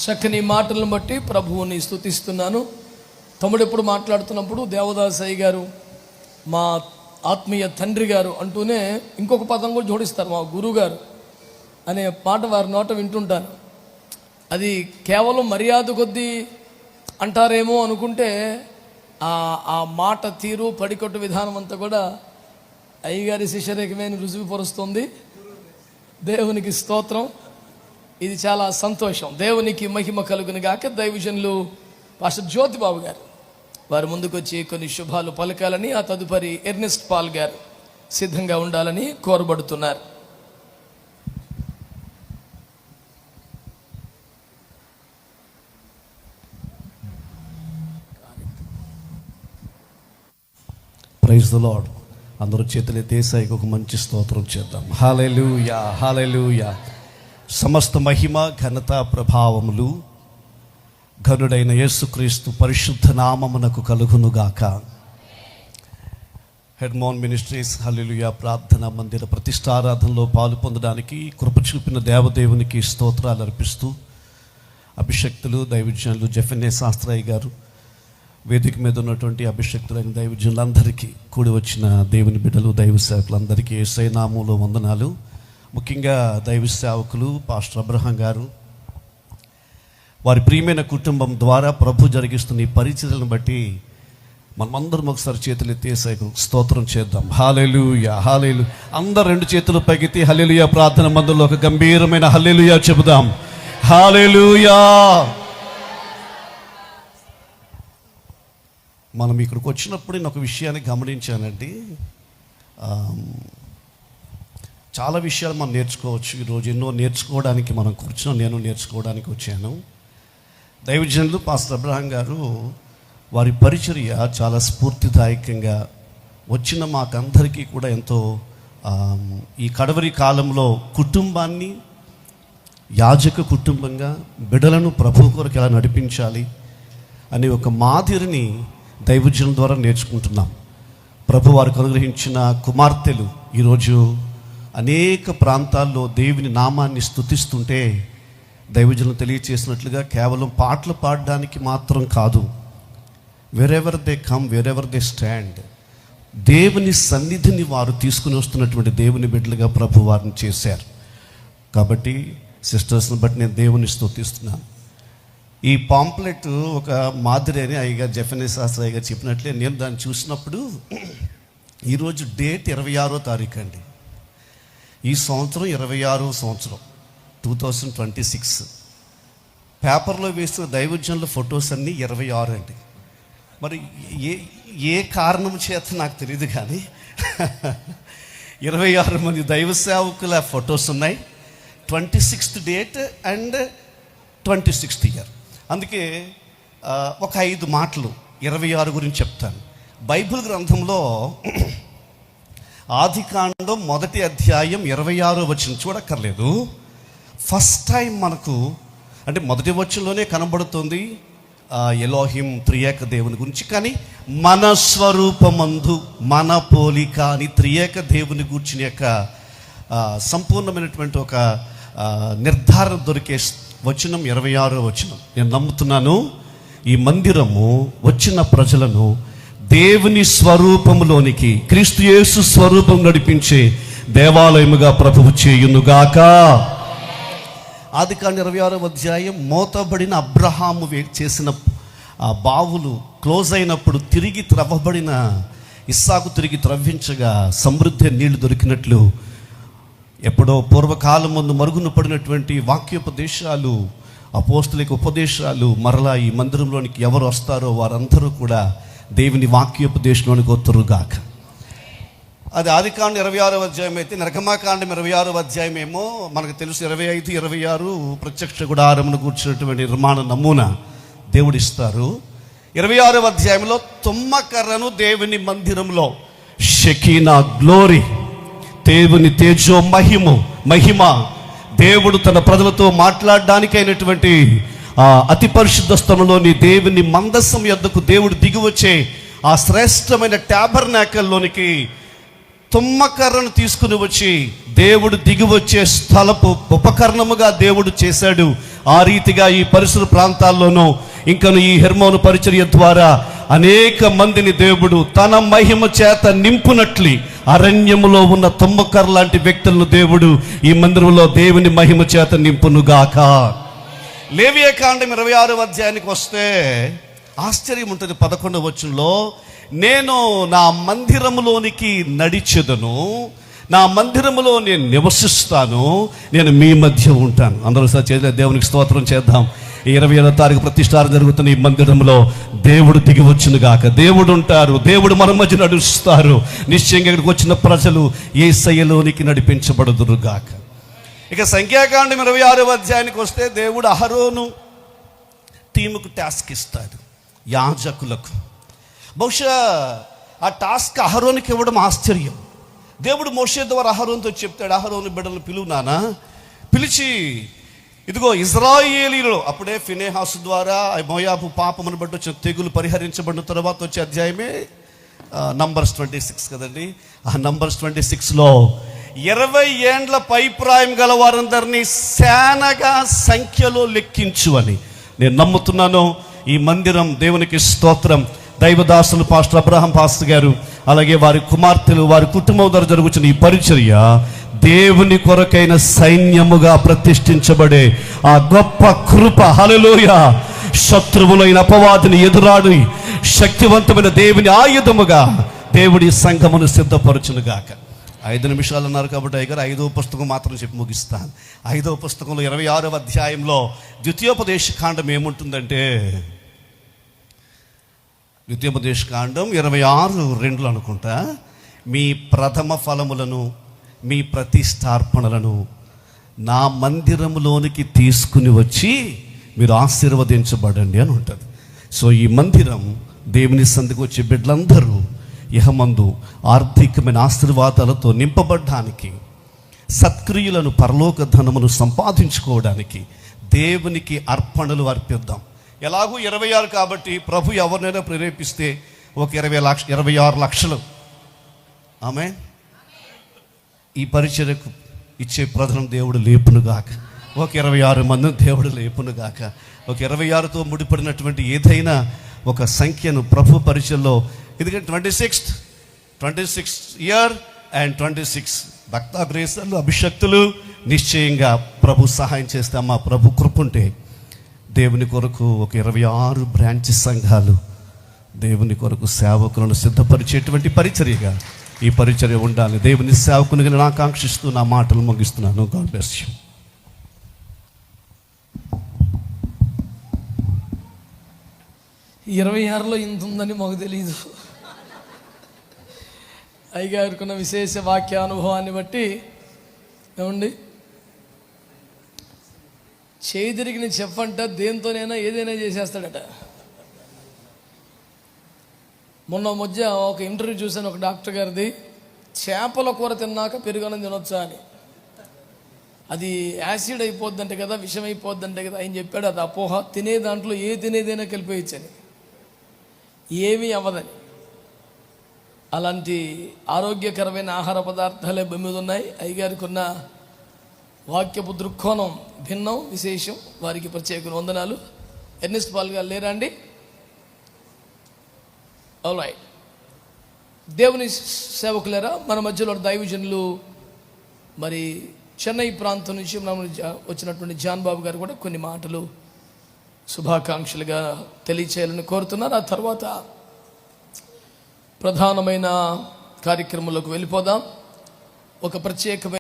చక్కని మాటలను బట్టి ప్రభువుని స్తుతిస్తున్నాను. తమ్ముడు ఎప్పుడు మాట్లాడుతున్నప్పుడు దేవదాసయ్య గారు మా ఆత్మీయ తండ్రి గారు అంటూనే ఇంకొక పదం కూడా జోడిస్తారు, మా గురువు గారు అనే మాట వారి నోట వింటుంటాను. అది కేవలం మర్యాద కొద్దీ అంటారేమో అనుకుంటే ఆ మాట తీరు పడికొట్టు విధానం అంతా కూడా అయ్యగారి శిష్యరేఖమైన రుజువుపరుస్తుంది. దేవునికి స్తోత్రం. ఇది చాలా సంతోషం. దేవునికి మహిమ కలుగును గాక. దైవజనులు పాస్టర్ జ్యోతిబాబు గారు వారు ముందుకు వచ్చి కొన్ని శుభాలు పలకాలని, ఆ తదుపరి ఎర్నెస్ట్ పాల్ గారు సిద్ధంగా ఉండాలని కోరబడుతున్నారు. Praise the lord. అందరూ చేతులెత్తి యేసయ్యకు ఒక మంచి స్తోత్రం చేద్దాం. హల్లెలూయా, హల్లెలూయా. సమస్త మహిమ ఘనత ప్రభావములు ఘనుడైన యేసుక్రీస్తు పరిశుద్ధ నామమునకు కలుగునుగాక. హెడ్మోన్ మినిస్ట్రీస్ హల్లెలూయా ప్రార్థన మందిర ప్రతిష్టారాధనలో పాలు పొందడానికి కృప చూపిన దేవదేవునికి స్తోత్రాలు అర్పిస్తూ అభిషక్తులు దైవజనులు జెఫెన్నే శాస్త్రయ్య గారు, వేదిక మీద ఉన్నటువంటి అభిషక్తులైన దైవజనులందరికీ, కూడి వచ్చిన దేవుని బిడ్డలు దైవ సేవకులందరికీ యేసయ్య నామములో వందనాలు. ముఖ్యంగా దైవ సేవకులు పాస్టర్ అబ్రహాం గారు, వారి ప్రియమైన కుటుంబం ద్వారా ప్రభు జరిగిస్తున్న ఈ పరిచర్యలను బట్టి మనమందరం ఒకసారి చేతులు ఎత్తి యేసయ్యకు స్తోత్రం చేద్దాం. హల్లెలూయా, హల్లెలూయా. అందరు రెండు చేతులు పైకెత్తి హల్లెలూయా ప్రార్థన మందులో ఒక గంభీరమైన హల్లెలూయా చెబుదాం. హల్లెలూయా. మనం ఇక్కడికి వచ్చినప్పుడు నేను ఒక విషయాన్ని గమనించానండి. చాలా విషయాలు మనం నేర్చుకోవచ్చు. ఈరోజు ఎన్నో నేర్చుకోవడానికి మనం కూర్చున్నాం. నేను నేర్చుకోవడానికి వచ్చాను. దైవజనులు పాస్టర్ అబ్రహాం గారు వారి పరిచర్య చాలా స్ఫూర్తిదాయకంగా వచ్చిన మాకందరికీ కూడా ఎంతో ఈ కడవరి కాలంలో కుటుంబాన్ని యాజక కుటుంబంగా బిడ్డలను ప్రభు కొరకు ఎలా నడిపించాలి అనే ఒక మాదిరిని దైవజనుల ద్వారా నేర్చుకుంటున్నాం. ప్రభు వారికి అనుగ్రహించిన కుమార్తెలు ఈరోజు అనేక ప్రాంతాల్లో దేవుని నామాన్ని స్తుతిస్తుంటే దైవజనులు తెలియచేసినట్లుగా కేవలం పాటలు పాడడానికి మాత్రం కాదు, wherever they come, wherever they stand, దేవుని సన్నిధిని వారు తీసుకుని వస్తున్నటువంటి దేవుని బిడ్డలుగా ప్రభు వారిని చేశారు. కాబట్టి సిస్టర్స్ని బట్టి నేను దేవుని స్తుతిస్తున్నాను. ఈ పాంప్లెట్ ఒక మాదిరి అని అయ్యగా జెఫెన్నే శాస్త్రయ్య గారు చెప్పినట్లే నేను దాన్ని చూసినప్పుడు ఈరోజు డేట్ 26వ తారీఖు అండి. ఈ సంవత్సరం 26వ సంవత్సరం 2026. పేపర్లో వేసిన దైవజనుల ఫొటోస్ అన్నీ 26 అండి. మరి ఏ కారణం చేత నాకు తెలియదు కానీ 26 మంది దైవ సేవకుల ఫొటోస్ ఉన్నాయి. 26th date and 26th year. అందుకే ఒక 5 మాటలు 26 గురించి చెప్తాను. బైబిల్ గ్రంథంలో ఆదికాండం 1వ అధ్యాయం 26వ వచనం చూడక్కర్లేదు. ఫస్ట్ టైం మనకు అంటే 1వ వచనంలోనే కనబడుతుంది ఎలోహిం త్రియేక దేవుని గురించి. కానీ మన స్వరూపమందు మన పోలిక అని త్రియేక దేవుని గురించి యొక్క సంపూర్ణమైనటువంటి ఒక నిర్ధారణ దొరికే వచనం 26వ వచనం. నేను నమ్ముతున్నాను ఈ మందిరము వచ్చిన ప్రజలను దేవుని స్వరూపములోనికి, క్రీస్తు యేసు స్వరూపం నడిపించే దేవాలయముగా ప్రభువు చేయునుగాక. ఆదికాండం 26వ అధ్యాయం మోతబడిన అబ్రహాము చేసిన బావులు క్లోజ్ అయినప్పుడు తిరిగి త్రవ్వబడిన ఇస్సాకు తిరిగి త్రవ్వించగా సమృద్ధి నీళ్లు దొరికినట్లు ఎప్పుడో పూర్వకాలం ముందు మరుగున పడినటువంటి వాక్యోపదేశాలు, అపోస్తులిక ఉపదేశాలు మరలా ఈ మందిరంలోనికి ఎవరు వస్తారో వారందరూ కూడా దేవుని వాక్యోపదేశంలోనికి వస్తురుగాక. అది ఆదికాండం 26వ అధ్యాయం అయితే, నిర్గమకాండం 26వ అధ్యాయం ఏమో మనకు తెలుసు 25, 26 ప్రత్యక్ష గుడారమును కూర్చున్నటువంటి నిర్మాణ నమూనా దేవుడిస్తారు. 26వ అధ్యాయంలో తుమ్మకర్రను దేవుని మందిరంలో, షెకీనా గ్లోరీ, దేవుని తేజో మహిమ, దేవుడు తన ప్రజలతో మాట్లాడడానికి అయినటువంటి అతి పరిశుద్ధ స్థలంలోని దేవుని మందసం యొద్దకు దేవుడు దిగివచ్చే ఆ శ్రేష్టమైన ట్యాబర్నాకల్లోనికి తుమ్మకర్రను తీసుకుని వచ్చి దేవుడు దిగి వచ్చే స్థలపు ఉపకరణముగా దేవుడు చేశాడు. ఆ రీతిగా ఈ పరిసర ప్రాంతాల్లోనూ ఇంకను ఈ హెర్మోను పరిచర్య ద్వారా అనేక మందిని దేవుడు తన మహిమ చేత నింపునట్లు అరణ్యములో ఉన్న తుమ్మకర్ లాంటి వ్యక్తులను దేవుడు ఈ మందిరంలో దేవుని మహిమ చేత నింపునుగాక. లేవియకాండం 26వ అధ్యాయానికి వస్తే ఆశ్చర్యం ఉంటుంది. 11వ వచనంలో, నేను నా మందిరములోనికి నడిచెదను, నా మందిరములో నేను నివసిస్తాను, నేను మీ మధ్య ఉంటాను. అందరూ సార్ చేద్దాం, దేవునికి స్తోత్రం చేద్దాం. 27వ తారీఖు ప్రతిష్ఠారం జరుగుతున్న ఈ మందిరంలో దేవుడు దిగి వచ్చును గాక. దేవుడు ఉంటారు, దేవుడు మన మధ్య నడుస్తారు. నిశ్చయంగా ఇక్కడికి వచ్చిన ప్రజలు యేసయ్యలోనికి నడిపించబడుదురు గాక. ఇక సంఖ్యాకాండం 26వ అధ్యాయానికి వస్తే దేవుడు అహరోను టీముకు టాస్క్ ఇస్తాడు, యాజకులకు. బహుశా ఆ టాస్క్ అహరోనుకి ఇవ్వడం ఆశ్చర్యం. దేవుడు మోషే ద్వారా అహరోనుతో చెప్తాడు, అహరోను బిడ్డలను పిలువు నాన్న, పిలిచి ఇదిగో ఇజ్రాయేలీలో, అప్పుడే ఫినెహాసు ద్వారా మోయాబు పాపమును బట్టి వచ్చిన తెగులు పరిహరించబడిన తర్వాత వచ్చే అధ్యాయమే నంబర్స్ 26 కదండి. ఆ నంబర్స్ 26లో 20 ఏండ్ల పైప్రాయం గల వారందరినీ సేనగా సంఖ్యలో లెక్కించు అని నేను నమ్ముతున్నాను. ఈ మందిరం దేవునికి స్తోత్రం. దైవదాసులు పాస్టర్ అబ్రహాం పాస్టర్ గారు, అలాగే వారి కుమార్తెలు, వారి కుటుంబం ద్వారా జరుగుతున్న ఈ పరిచర్య దేవుని కొరకైన సైన్యముగా ప్రతిష్ఠించబడే ఆ గొప్ప కృప, హల్లెలూయా, శత్రువులైన అపవాదిని ఎదురాడి శక్తివంతమైన దేవుని ఆయుధముగా దేవుడి సంఘమును సిద్ధపరచునుగాక. 5 నిమిషాలు అన్నారు కాబట్టి అయ్యగారు 5వ పుస్తకం మాత్రం చెప్పి ముగిస్తాను. 5వ పుస్తకంలో 26వ అధ్యాయంలో ద్వితీయోపదేశ కాండం ఏముంటుందంటే, ద్వితీయోపదేశ కాండం 26:2 అనుకుంటా, మీ ప్రథమ ఫలములను, మీ ప్రతిష్టార్పణలను నా మందిరములోనికి తీసుకుని వచ్చి మీరు ఆశీర్వదించబడండి అని ఉంటుంది. సో ఈ మందిరం దేవుని సంధికి వచ్చే బిడ్డలందరూ ఇహమందు ఆర్థికమైన ఆశీర్వాదాలతో నింపబడ్డానికి, సత్క్రియలను, పరలోక ధనమును సంపాదించుకోవడానికి దేవునికి అర్పణలు అర్పిద్దాం. ఎలాగూ 26 కాబట్టి ప్రభు ఎవరినైనా ప్రేరేపిస్తే ఒక 26 లక్షలు ఆమె ఈ పరిచర్యకు ఇచ్చే ప్రజలను దేవుడు లేపునుగాక. ఒక 26 మందిని దేవుడు లేపునుగాక. ఒక 26తో ముడిపడినటువంటి ఏదైనా ఒక సంఖ్యను ప్రభు పరిచయలో, ఎందుకంటే 26th ఇయర్ అండ్ 26 భక్తాగ్రేసర్లు, అభిషక్తులు నిశ్చయంగా ప్రభు సహాయం చేస్తామా, ప్రభు కృపుంటే దేవుని కొరకు ఒక 26 బ్రాంచ్ సంఘాలు దేవుని కొరకు సేవకులను సిద్ధపరిచేటువంటి పరిచర్యగా ఈ పరిచర్య ఉండాలి. దేవుని సేవకునిగా నేను ఆకాంక్షిస్తూ నా మాటలు ముగిస్తున్నాను. God bless you. ఈ 26లో ఇంత ఉందని మాకు తెలీదు. అయ్యగారుకున్న విశేష వాక్యానుభవాన్ని బట్టి ఏమండి, చేయి తిరిగిన చెప్పంట దేంతోనైనా ఏదైనా చేసేస్తాడట. మొన్న మధ్య ఒక ఇంటర్వ్యూ చూశాను ఒక డాక్టర్ గారిది, చేపల కూర తిన్నాక పెరుగన్నం తినొచ్చా అని. అది యాసిడ్ అయిపోద్దంటే కదా, విషం అయిపోద్దంటే కదా ఆయన చెప్పాడు. అది అపోహ. తినే దాంట్లో తినేదైనా కలిపేయచ్చని, ఏమీ అవ్వదని. అలాంటి ఆరోగ్యకరమైన ఆహార పదార్థాలే భూమి మీద ఉన్నాయి. అయ్యగారికి ఉన్న వాక్యపు దృక్కోణం భిన్నం, విశేషం. వారికి ప్రత్యేక వందనాలు. ఎర్నెస్ట్ పాల్ గారు లేరా అండి? ఆల్రైట్. దేవుని సేవకులేరా, మన మధ్యలో దైవజనులు, మరి చెన్నై ప్రాంతం నుంచి మనం వచ్చినటువంటి జాన్ బాబు గారు కూడా కొన్ని మాటలు శుభాకాంక్షలుగా తెలియచేయాలని కోరుతున్నారు. ఆ తర్వాత ప్రధానమైన కార్యక్రమంలోకి వెళ్ళిపోదాం. ఒక ప్రత్యేకమైన